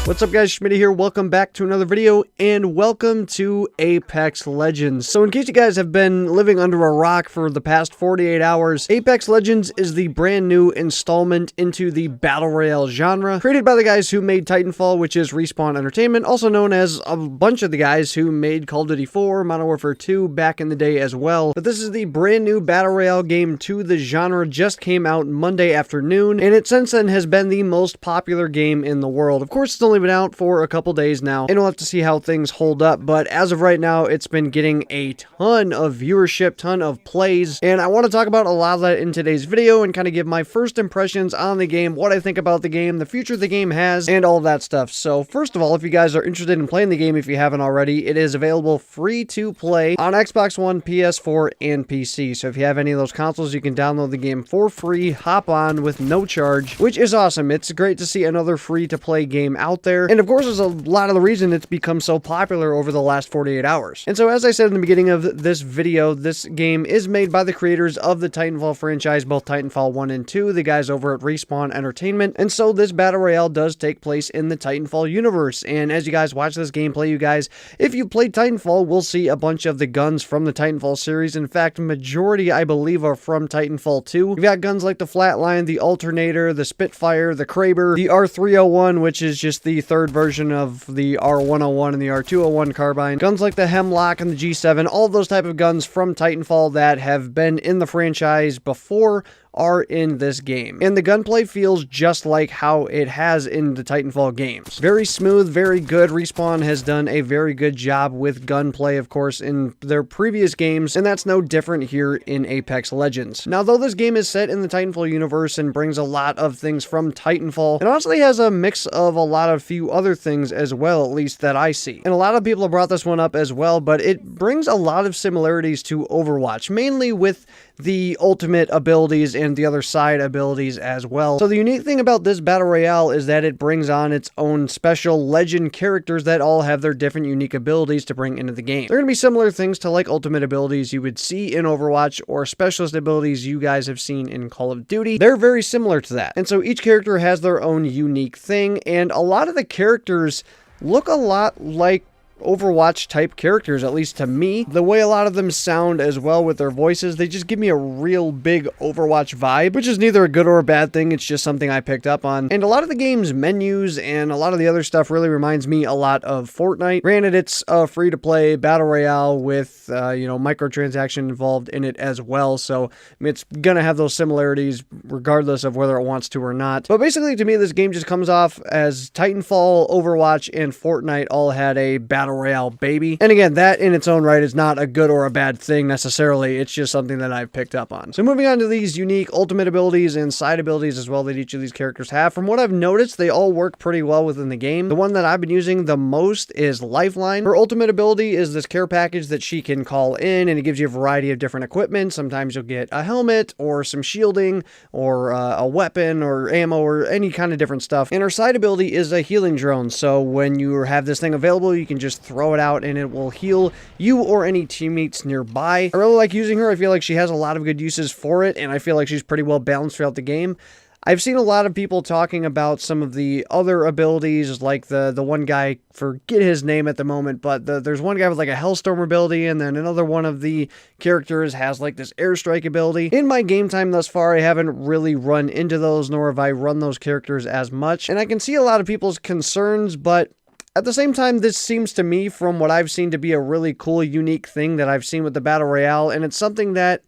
What's up guys, Schmitty here, welcome back to another video, and welcome to Apex Legends. So in case you guys have been living under a rock for the past 48 hours, Apex Legends is the brand new installment into the Battle Royale genre, created by the guys who made Titanfall, which is Respawn Entertainment, also known as a bunch of the guys who made Call of Duty 4, Modern Warfare 2 back in the day as well. But this is the brand new Battle Royale game to the genre, just came out Monday afternoon, and it since then has been the most popular game in the world. Of course, it's only been out for a couple days now, and we'll have to see how things hold up, but as of right now, it's been getting a ton of viewership, ton of plays, and I want to talk about a lot of that in today's video and kind of give my first impressions on the game, what I think about the game, the future the game has, and all of that stuff. So first of all, if you guys are interested in playing the game, if you haven't already, it is available free to play on Xbox One, PS4, and PC. So if you have any of those consoles, you can download the game for free, hop on with no charge, which is awesome. It's great to see another free to play game out there, and of course, is a lot of the reason it's become so popular over the last 48 hours. And so, as I said in the beginning of this video, this game is made by the creators of the Titanfall franchise, both Titanfall 1 and 2, the guys over at Respawn Entertainment. And so, this Battle Royale does take place in the Titanfall universe. And as you guys watch this gameplay, you guys, if you played Titanfall, will see a bunch of the guns from the Titanfall series. In fact, majority, I believe, are from Titanfall 2. You've got guns like the Flatline, the Alternator, the Spitfire, the Kraber, the R301, which is just the third version of the R101 and the R201 carbine, guns like the Hemlock and the G7, all those type of guns from Titanfall that have been in the franchise before are in this game. And the gunplay feels just like how it has in the Titanfall games. Very smooth, very good. Respawn has done a very good job with gunplay, of course, in their previous games, and that's no different here in Apex Legends. Now, though this game is set in the Titanfall universe and brings a lot of things from Titanfall, it honestly has a mix of a lot of few other things as well, at least that I see. And a lot of people have brought this one up as well, but it brings a lot of similarities to Overwatch, mainly with the ultimate abilities and the other side abilities as well. So the unique thing about this Battle Royale is that it brings on its own special legend characters that all have their different unique abilities to bring into the game. They're going to be similar things to like ultimate abilities you would see in Overwatch or specialist abilities you guys have seen in Call of Duty. They're very similar to that. And so each character has their own unique thing, and a lot of the characters look a lot like Overwatch type characters, at least to me. The way a lot of them sound as well with their voices, they just give me a real big Overwatch vibe, which is neither a good or a bad thing. It's just something I picked up on. And a lot of the game's menus and a lot of the other stuff really reminds me a lot of Fortnite. Granted, it's a free-to-play Battle Royale with, microtransaction involved in it as well. So it's gonna have those similarities regardless of whether it wants to or not. But basically, to me, this game just comes off as Titanfall, Overwatch, and Fortnite all had a Battle Royale baby. And again, that in its own right is not a good or a bad thing necessarily. It's just something that I've picked up on. So moving on to these unique ultimate abilities and side abilities as well that each of these characters have. From what I've noticed, they all work pretty well within the game. The one that I've been using the most is Lifeline. Her ultimate ability is this care package that she can call in, and it gives you a variety of different equipment. Sometimes you'll get a helmet or some shielding or a weapon or ammo or any kind of different stuff. And her side ability is a healing drone. So when you have this thing available, you can just throw it out and it will heal you or any teammates nearby. I really like using her. I feel like she has a lot of good uses for it, and I feel like she's pretty well balanced throughout the game. I've seen a lot of people talking about some of the other abilities, like the one guy, forget his name at the moment, but there's one guy with like a Hellstorm ability, and then another one of the characters has like this airstrike ability. In my game time thus far, I haven't really run into those, nor have I run those characters as much, and I can see a lot of people's concerns, but at the same time, this seems to me, from what I've seen, to be a really cool, unique thing that I've seen with the Battle Royale, and it's something that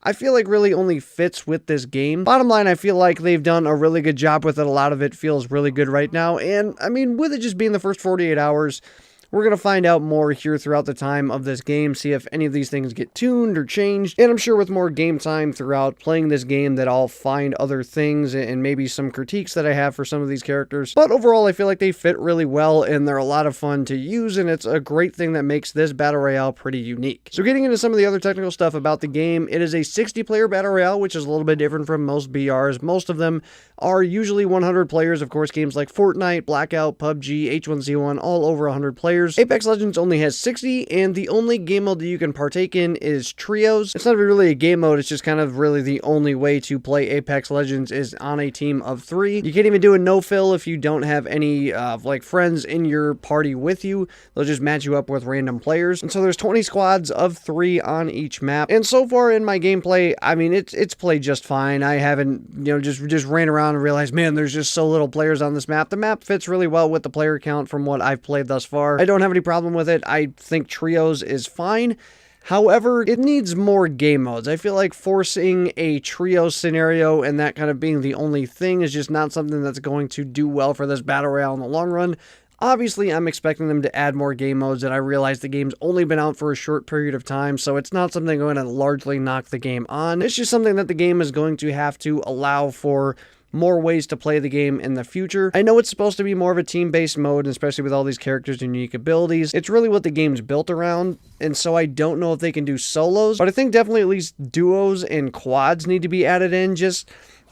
I feel like really only fits with this game. Bottom line, I feel like they've done a really good job with it. A lot of it feels really good right now, and I mean, with it just being the first 48 hours, we're going to find out more here throughout the time of this game, see if any of these things get tuned or changed, and I'm sure with more game time throughout playing this game that I'll find other things and maybe some critiques that I have for some of these characters. But overall, I feel like they fit really well, and they're a lot of fun to use, and it's a great thing that makes this Battle Royale pretty unique. So getting into some of the other technical stuff about the game, it is a 60-player Battle Royale, which is a little bit different from most BRs. Most of them are usually 100 players. Of course, games like Fortnite, Blackout, PUBG, H1Z1, all over 100 players. players. Apex Legends only has 60, and the only game mode that you can partake in is trios. It's not really a game mode, it's just kind of really the only way to play Apex Legends is on a team of 3. You can't even do a no-fill if you don't have any like friends in your party with you. They'll just match you up with random players. And so there's 20 squads of 3 on each map. And so far in my gameplay, I mean, it's played just fine. I haven't, you know, just ran around and realized, man, there's just so little players on this map. The map fits really well with the player count from what I've played thus far. I don't have any problem with it. I think trios is fine. However, it needs more game modes. I feel like forcing a trio scenario and that kind of being the only thing is just not something that's going to do well for this battle royale in the long run. Obviously, I'm expecting them to add more game modes, and I realize the game's only been out for a short period of time, so it's not something going to largely knock the game on. It's just something that the game is going to have to allow for more ways to play the game in the future. I know it's supposed to be more of a team-based mode, especially with all these characters and unique abilities. It's really what the game's built around, and so I don't know if they can do solos, but I think definitely at least duos and quads need to be added in.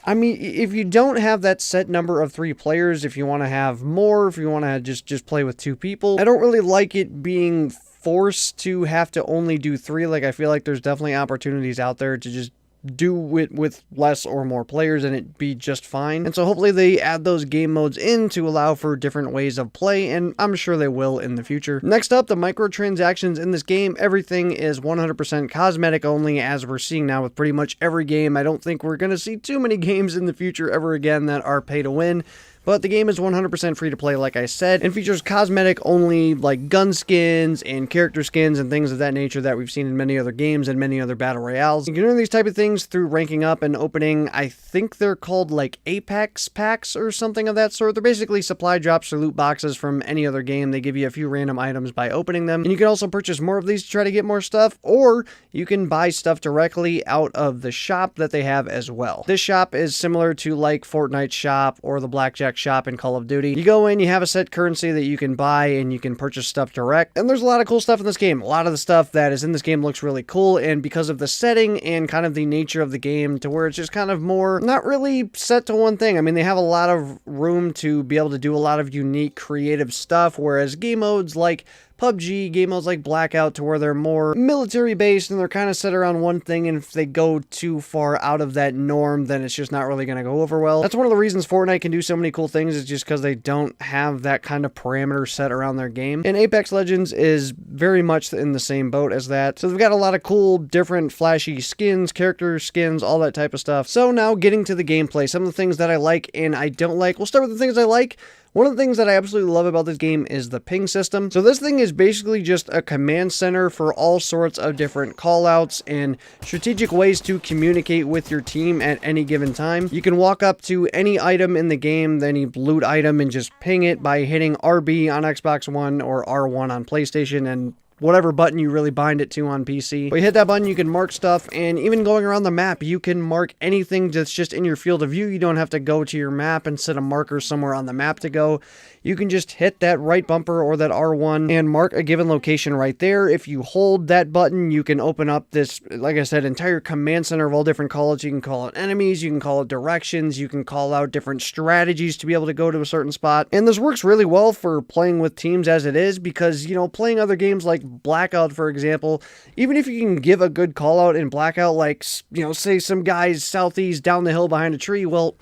I mean, if you don't have that set number of 3 players, if you want to have more, if you want to just play with 2 people, I don't really like it being forced to have to only do 3. Like, I feel like there's definitely opportunities out there to just do it with less or more players and it be just fine. And so hopefully they add those game modes in to allow for different ways of play, and I'm sure they will in the future. Next up, the microtransactions in this game. Everything is 100% cosmetic only, as we're seeing now with pretty much every game. I don't think we're going to see too many games in the future ever again that are pay to win. But the game is 100% free to play, like I said, and features cosmetic only, like gun skins and character skins and things of that nature that we've seen in many other games and many other battle royales. You can earn these type of things through ranking up and opening, I think they're called like Apex packs or something of that sort. They're basically supply drops or loot boxes from any other game. They give you a few random items by opening them. And you can also purchase more of these to try to get more stuff, or you can buy stuff directly out of the shop that they have as well. This shop is similar to like Fortnite's shop or the Blackjack shop in Call of Duty. You go in, you have a set currency that you can buy, and you can purchase stuff direct. And there's a lot of cool stuff in this game. A lot of the stuff that is in this game looks really cool, and because of the setting and kind of the nature of the game to where it's just kind of more not really set to one thing. I mean, they have a lot of room to be able to do a lot of unique creative stuff, whereas game modes like PUBG, game modes like Blackout, to where they're more military based and they're kind of set around one thing, and if they go too far out of that norm, then it's just not really going to go over well. That's one of the reasons Fortnite can do so many cool things, is just because they don't have that kind of parameter set around their game. And Apex Legends is very much in the same boat as that. So they've got a lot of cool, different, flashy skins, character skins, all that type of stuff. So now getting to the gameplay, some of the things that I like and I don't like. We'll start with the things I like. One of the things that I absolutely love about this game is the ping system. So this thing is basically just a command center for all sorts of different callouts and strategic ways to communicate with your team at any given time. You can walk up to any item in the game, any loot item, and just ping it by hitting RB on Xbox One or R1 on PlayStation, and whatever button you really bind it to on PC. But you hit that button, you can mark stuff, and even going around the map, you can mark anything that's just in your field of view. You don't have to go to your map and set a marker somewhere on the map to go. You can just hit that right bumper or that R1 and mark a given location right there. If you hold that button, you can open up this, like I said, entire command center of all different callouts. You can call out enemies, you can call out directions, you can call out different strategies to be able to go to a certain spot. And this works really well for playing with teams as it is, because, you know, playing other games like Blackout, for example, even if you can give a good call out in Blackout, like, you know, say some guys southeast down the hill behind a tree, well,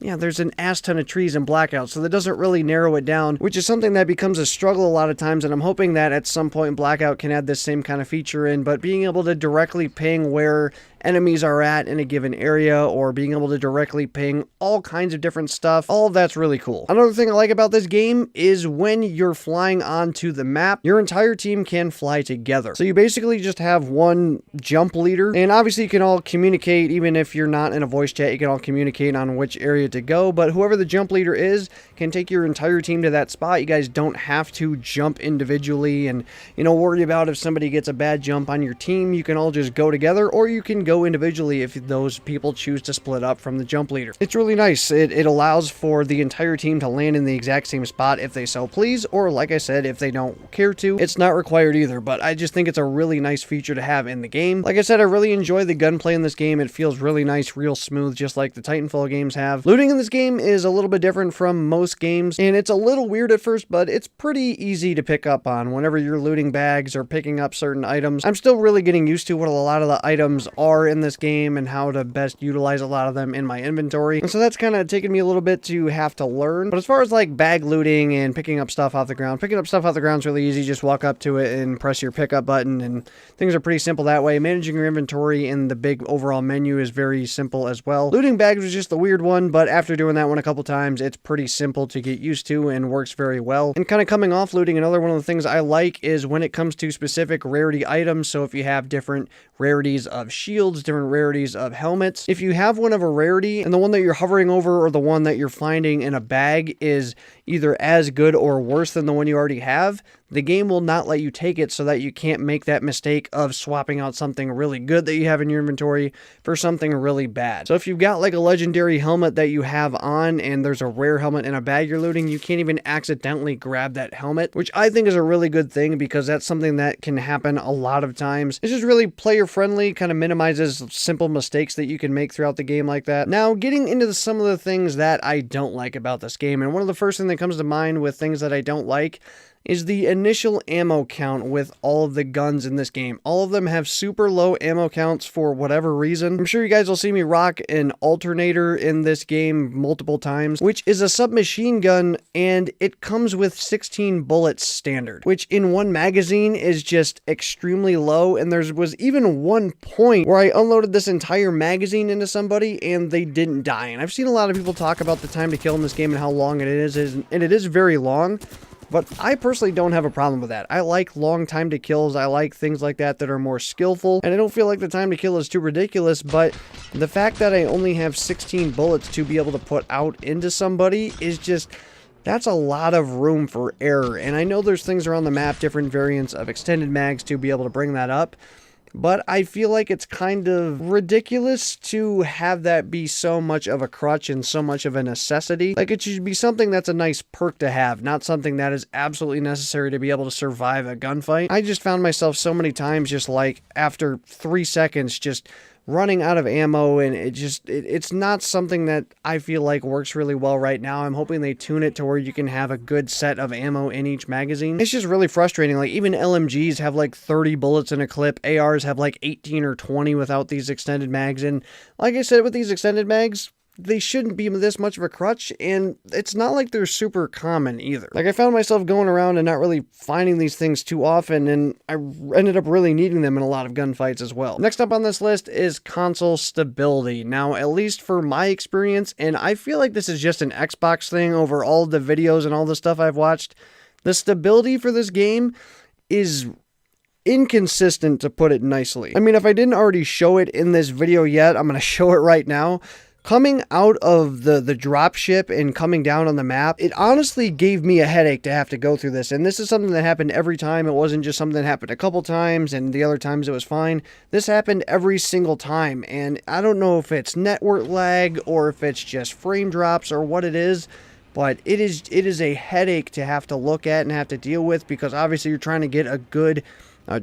yeah, there's an ass ton of trees in Blackout, so that doesn't really narrow it down, which is something that becomes a struggle a lot of times, and I'm hoping that at some point Blackout can add this same kind of feature in, but being able to directly ping where enemies are at in a given area, or being able to directly ping all kinds of different stuff, all of that's really cool. Another thing I like about this game is when you're flying onto the map, your entire team can fly together. So you basically just have one jump leader, and obviously you can all communicate. Even if you're not in a voice chat, you can all communicate on which area to go, but whoever the jump leader is can take your entire team to that spot. You guys don't have to jump individually and, you know, worry about if somebody gets a bad jump on your team. You can all just go together, or you can go individually if those people choose to split up from the jump leader. It's really nice. It allows for the entire team to land in the exact same spot if they so please, or like I said, if they don't care to. It's not required either, but I just think it's a really nice feature to have in the game. Like I said, I really enjoy the gunplay in this game. It feels really nice, real smooth, just like the Titanfall games have. Loot Looting in this game is a little bit different from most games, and it's a little weird at first, but it's pretty easy to pick up on whenever you're looting bags or picking up certain items. I'm still really getting used to what a lot of the items are in this game and how to best utilize a lot of them in my inventory, and so that's kind of taken me a little bit to have to learn. But as far as like bag looting and picking up stuff off the ground, picking up stuff off the ground is really easy. Just walk up to it and press your pickup button, and things are pretty simple that way. Managing your inventory in the big overall menu is very simple as well. Looting bags was just the weird one, but after doing that one a couple times, it's pretty simple to get used to and works very well. And kind of coming off looting, another one of the things I like is when it comes to specific rarity items. So if you have different rarities of shields, different rarities of helmets, if you have one of a rarity and the one that you're hovering over or the one that you're finding in a bag is either as good or worse than the one you already have, the game will not let you take it so that you can't make that mistake of swapping out something really good that you have in your inventory for something really bad. So if you've got like a legendary helmet that you have on and there's a rare helmet in a bag you're looting, you can't even accidentally grab that helmet, which I think is a really good thing because that's something that can happen a lot of times. It's just really player friendly, kind of minimizes simple mistakes that you can make throughout the game like that. Now, getting into some of the things that I don't like about this game, and one of the first things that comes to mind with things that I don't like is the initial ammo count with all of the guns in this game. All of them have super low ammo counts for whatever reason. I'm sure you guys will see me rock an alternator in this game multiple times, which is a submachine gun, and it comes with 16 bullets standard, which in one magazine is just extremely low. And there was even one point where I unloaded this entire magazine into somebody and they didn't die. And I've seen a lot of people talk about the time to kill in this game and how long it is, and it is very long. But I personally don't have a problem with that. I like long time to kills. I like things like that that are more skillful. And I don't feel like the time to kill is too ridiculous. But the fact that I only have 16 bullets to be able to put out into somebody is just... that's a lot of room for error. And I know there's things around the map, different variants of extended mags to be able to bring that up. But I feel like it's kind of ridiculous to have that be so much of a crutch and so much of a necessity. Like, it should be something that's a nice perk to have, not something that is absolutely necessary to be able to survive a gunfight. I just found myself so many times just like after 3 seconds just running out of ammo, and it's not something that I feel like works really well right now. I'm hoping they tune it to where you can have a good set of ammo in each magazine. It's just really frustrating. Like, even LMGs have like 30 bullets in a clip. ARs have like 18 or 20 without these extended mags. And like I said, with these extended mags, they shouldn't be this much of a crutch, and it's not like they're super common either. Like, I found myself going around and not really finding these things too often, and I ended up really needing them in a lot of gunfights as well. Next up on this list is console stability. Now, at least for my experience, and I feel like this is just an Xbox thing over all the videos and all the stuff I've watched, the stability for this game is inconsistent, to put it nicely. I mean, if I didn't already show it in this video yet, I'm going to show it right now. Coming out of the dropship and coming down on the map, it honestly gave me a headache to have to go through this. And this is something that happened every time. It wasn't just something that happened a couple times and the other times it was fine. This happened every single time. And I don't know if it's network lag or if it's just frame drops or what it is, but it is a headache to have to look at and have to deal with, because obviously you're trying to get a good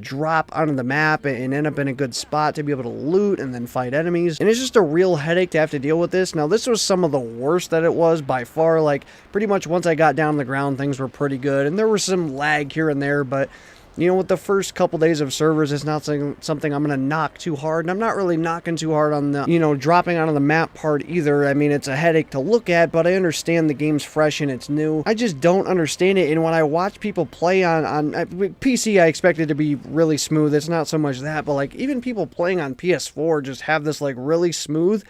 drop onto the map and end up in a good spot to be able to loot and then fight enemies. And it's just a real headache to have to deal with this. Now, this was some of the worst that it was by far. Like, pretty much once I got down on the ground, things were pretty good. And there was some lag here and there, but you know, with the first couple days of servers, it's not something I'm going to knock too hard. And I'm not really knocking too hard on the, you know, dropping onto the map part either. I mean, it's a headache to look at, but I understand the game's fresh and it's new. I just don't understand it. And when I watch people play on PC, I expect it to be really smooth. It's not so much that, but like even people playing on PS4 just have this like really smooth.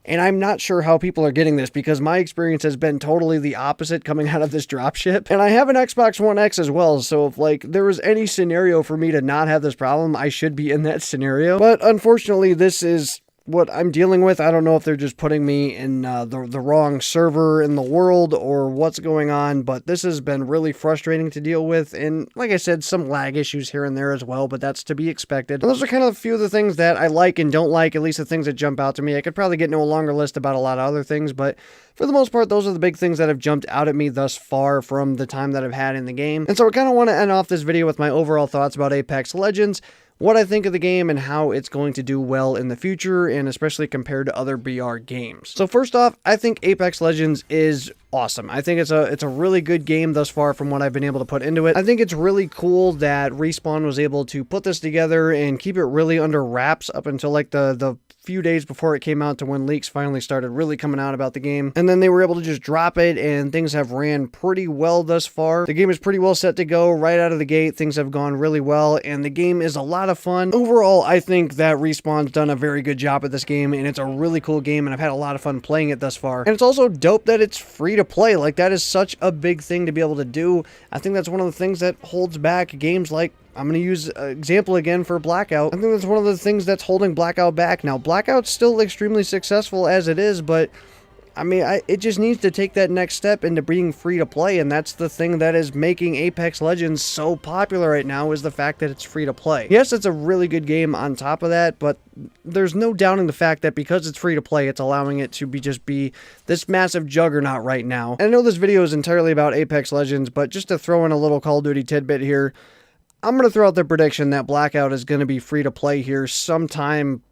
And I'm not sure how people are getting this, because my experience has been totally the opposite coming out of this dropship. And I have an Xbox One X as well, so if like there was any scenario for me to not have this problem, I should be in that scenario. But unfortunately, this is what I'm dealing with. I don't know if they're just putting me in the wrong server in the world or what's going on, but this has been really frustrating to deal with. And like I said, some lag issues here and there as well, but that's to be expected. And those are kind of a few of the things that I like and don't like, at least the things that jump out to me. I could probably get into a longer list about a lot of other things, but for the most part, those are the big things that have jumped out at me thus far from the time that I've had in the game. And so I kind of want to end off this video with my overall thoughts about Apex Legends. what I think of the game and how it's going to do well in the future, and especially compared to other BR games. So first off, I think Apex Legends is awesome. I think it's a really good game thus far from what I've been able to put into it. I think it's really cool that Respawn was able to put this together and keep it really under wraps up until like the few days before it came out, to when leaks finally started really coming out about the game. And then they were able to just drop it, and things have ran pretty well thus far. The game is pretty well set to go right out of the gate. Things have gone really well, and the game is a lot of fun. Overall, I think that Respawn's done a very good job at this game, and it's a really cool game, and I've had a lot of fun playing it thus far. And it's also dope that it's free to play. Like, that is such a big thing to be able to do. I think that's one of the things that holds back games like, I'm going to use an example again for Blackout. I think that's one of the things that's holding Blackout back. Now, Blackout's still extremely successful as it is, but I mean, it just needs to take that next step into being free to play, and that's the thing that is making Apex Legends so popular right now, is the fact that it's free to play. Yes, it's a really good game on top of that, but there's no doubting the fact that because it's free to play, it's allowing it to be this massive juggernaut right now. And I know this video is entirely about Apex Legends, but just to throw in a little Call of Duty tidbit here, I'm going to throw out the prediction that Blackout is going to be free to play here sometime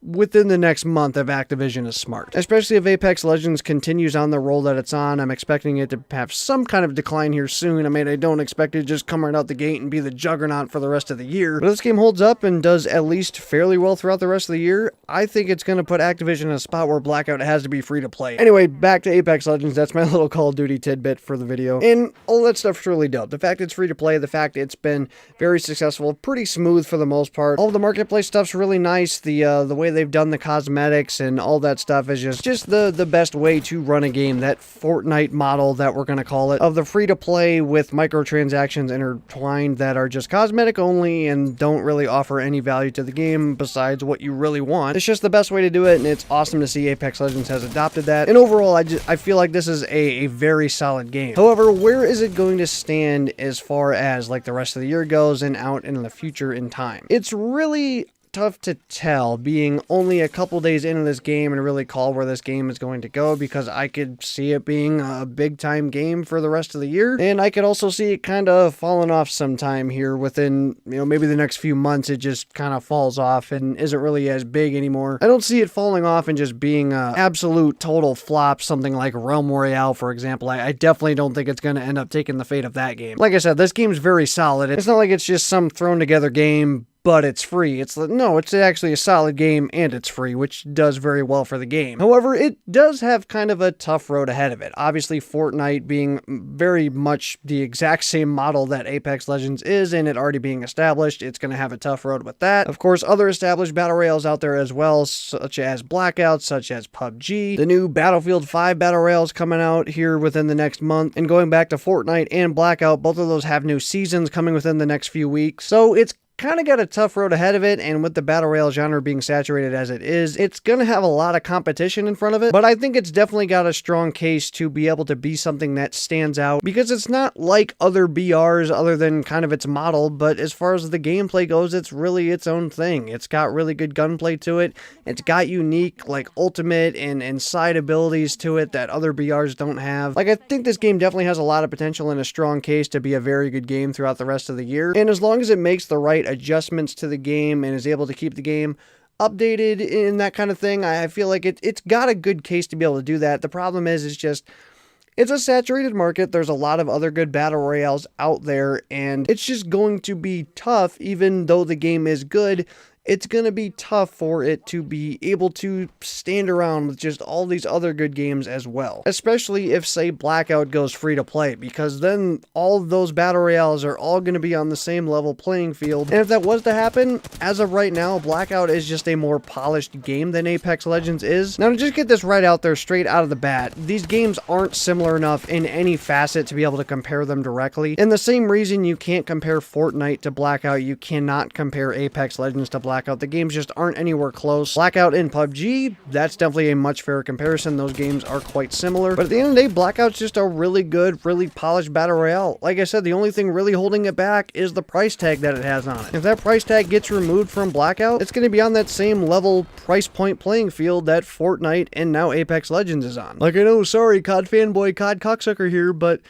within the next month if Activision is smart. Especially if Apex Legends continues on the roll that it's on. I'm expecting it to have some kind of decline here soon. I mean, I don't expect it to just come right out the gate and be the juggernaut for the rest of the year. But if this game holds up and does at least fairly well throughout the rest of the year, I think it's going to put Activision in a spot where Blackout has to be free to play. Anyway, back to Apex Legends. That's my little Call of Duty tidbit for the video. And all that stuff's really dope. The fact it's free to play, the fact it's been very successful, pretty smooth for the most part. All the marketplace stuff's really nice. The way they've done the cosmetics and all that stuff is just the best way to run a game. That Fortnite model that we're going to call it, of the free to play with microtransactions intertwined that are just cosmetic only and don't really offer any value to the game besides what you really want. It's just the best way to do it, and it's awesome to see Apex Legends has adopted that. And overall, I feel like this is a very solid game. However, where is it going to stand as far as like the rest of the year goes and out in the future in time? It's really tough to tell, being only a couple days into this game, and really call where this game is going to go, because I could see it being a big time game for the rest of the year, and I could also see it kind of falling off sometime here within, maybe the next few months. It just kind of falls off and isn't really as big anymore. I don't see it falling off and just being a absolute total flop, something like Royale, for example. I definitely don't think it's going to end up taking the fate of that game. Like I said, this game's very solid. It's not like it's just some thrown together game, but it's free. It's actually a solid game, and it's free, which does very well for the game. However, it does have kind of a tough road ahead of it. Obviously, Fortnite being very much the exact same model that Apex Legends is, and it already being established, it's going to have a tough road with that. Of course, other established battle royales out there as well, such as Blackout, such as PUBG. The new Battlefield 5 battle royales coming out here within the next month, and going back to Fortnite and Blackout, both of those have new seasons coming within the next few weeks. So it's kind of got a tough road ahead of it, and with the battle royale genre being saturated as it is, it's going to have a lot of competition in front of it, but I think it's definitely got a strong case to be able to be something that stands out, because it's not like other BRs other than kind of its model, but as far as the gameplay goes, it's really its own thing. It's got really good gunplay to it. It's got unique, like, ultimate and side abilities to it that other BRs don't have. Like, I think this game definitely has a lot of potential and a strong case to be a very good game throughout the rest of the year, and as long as it makes the right adjustments to the game and is able to keep the game updated and that kind of thing, I feel like it's got a good case to be able to do that. The problem is, it's a saturated market. There's a lot of other good battle royales out there, and it's just going to be tough. Even though the game is good, it's going to be tough for it to be able to stand around with just all these other good games as well. Especially if, say, Blackout goes free to play, because then all of those battle royales are all going to be on the same level playing field. And if that was to happen, as of right now, Blackout is just a more polished game than Apex Legends is. Now, to just get this right out there straight out of the bat, these games aren't similar enough in any facet to be able to compare them directly. And the same reason you can't compare Fortnite to Blackout, you cannot compare Apex Legends to Blackout. The games just aren't anywhere close. Blackout and PUBG, that's definitely a much fairer comparison. Those games are quite similar. But at the end of the day, Blackout's just a really good, really polished battle royale. Like I said, the only thing really holding it back is the price tag that it has on it. If that price tag gets removed from Blackout, it's going to be on that same level price point playing field that Fortnite and now Apex Legends is on. Like, I know, sorry, COD fanboy, COD cocksucker here, but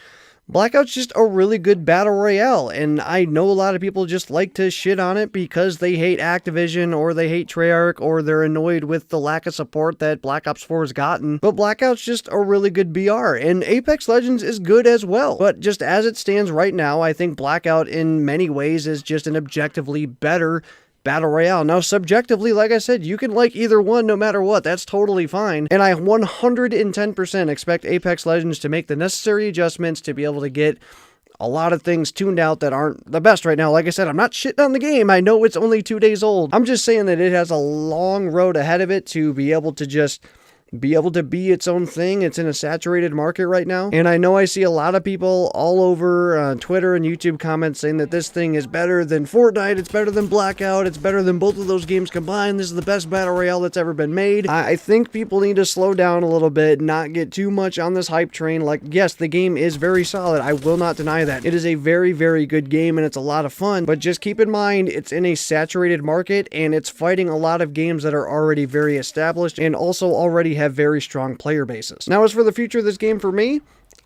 Blackout's just a really good battle royale, and I know a lot of people just like to shit on it because they hate Activision, or they hate Treyarch, or they're annoyed with the lack of support that Black Ops 4 has gotten. But Blackout's just a really good BR, and Apex Legends is good as well. But just as it stands right now, I think Blackout in many ways is just an objectively better battle royale. Now, subjectively, like I said, you can like either one no matter what. That's totally fine. And I 110% expect Apex Legends to make the necessary adjustments to be able to get a lot of things tuned out that aren't the best right now. Like I said, I'm not shitting on the game. I know it's only 2 days old. I'm just saying that it has a long road ahead of it to be able to just be able to be its own thing. It's in a saturated market right now. And I know I see a lot of people all over Twitter and YouTube comments saying that this thing is better than Fortnite, it's better than Blackout, it's better than both of those games combined, this is the best battle royale that's ever been made. I think people need to slow down a little bit, not get too much on this hype train. Like, yes, the game is very solid. I will not deny that. It is a very, very good game and it's a lot of fun, but just keep in mind it's in a saturated market and it's fighting a lot of games that are already very established and also already have very strong player bases. Now, as for the future of this game for me,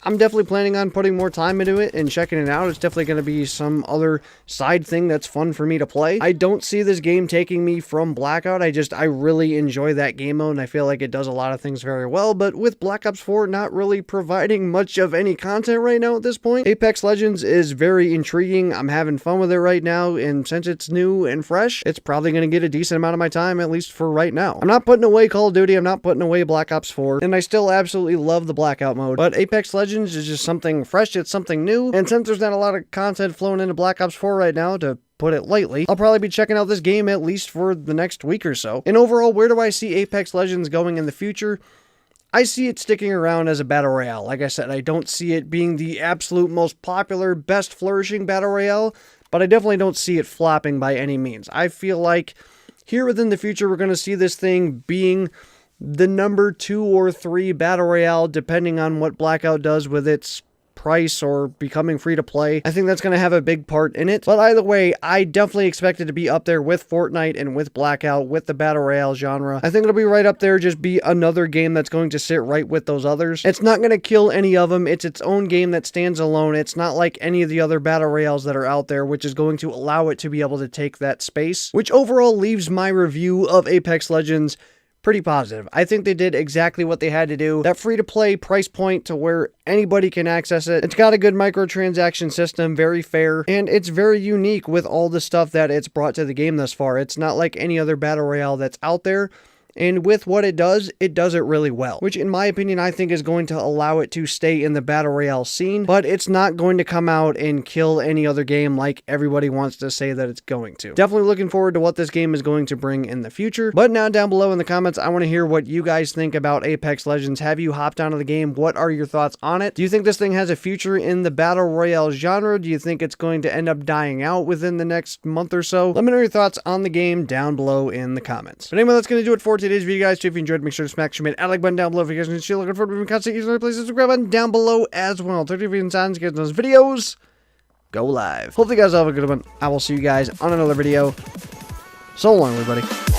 I'm definitely planning on putting more time into it and checking it out. It's definitely going to be some other side thing that's fun for me to play. I don't see this game taking me from Blackout. I really enjoy that game mode and I feel like it does a lot of things very well, but with Black Ops 4 not really providing much of any content right now at this point, Apex Legends is very intriguing. I'm having fun with it right now, and since it's new and fresh, it's probably going to get a decent amount of my time, at least for right now. I'm not putting away Call of Duty, I'm not putting away Black Ops 4, and I still absolutely love the Blackout mode, but Apex Legends is just something fresh, it's something new, and since there's not a lot of content flowing into Black Ops 4 right now, to put it lightly, I'll probably be checking out this game at least for the next week or so. And overall, where do I see Apex Legends going in the future? I see it sticking around as a battle royale. Like I said, I don't see it being the absolute most popular, best flourishing battle royale, but I definitely don't see it flopping by any means. I feel like here within the future, we're going to see this thing being the number 2 or 3 battle royale, depending on what Blackout does with its price or becoming free to play. I think that's going to have a big part in it. But either way, I definitely expect it to be up there with Fortnite and with Blackout, with the battle royale genre. I think it'll be right up there, just be another game that's going to sit right with those others. It's not going to kill any of them. It's its own game that stands alone. It's not like any of the other battle royales that are out there, which is going to allow it to be able to take that space, which overall leaves my review of Apex Legends pretty positive. I think they did exactly what they had to do. That free-to-play price point to where anybody can access it. It's got a good microtransaction system, very fair, and it's very unique with all the stuff that it's brought to the game thus far. It's not like any other battle royale that's out there. And with what it does it really well, which in my opinion, I think is going to allow it to stay in the battle royale scene, but it's not going to come out and kill any other game like everybody wants to say that it's going to. Definitely looking forward to what this game is going to bring in the future. But now down below in the comments, I want to hear what you guys think about Apex Legends. Have you hopped onto the game? What are your thoughts on it? Do you think this thing has a future in the battle royale genre? Do you think it's going to end up dying out within the next month or so? Let me know your thoughts on the game down below in the comments. But anyway, that's going to do it for today's video, guys. So if you enjoyed, make sure to smash that like button down below. If you guys are still looking forward to content, you can please subscribe button down below as well. 30 videos to get those videos go live. Hopefully you guys all have a good one. I will see you guys on another video. So long, everybody.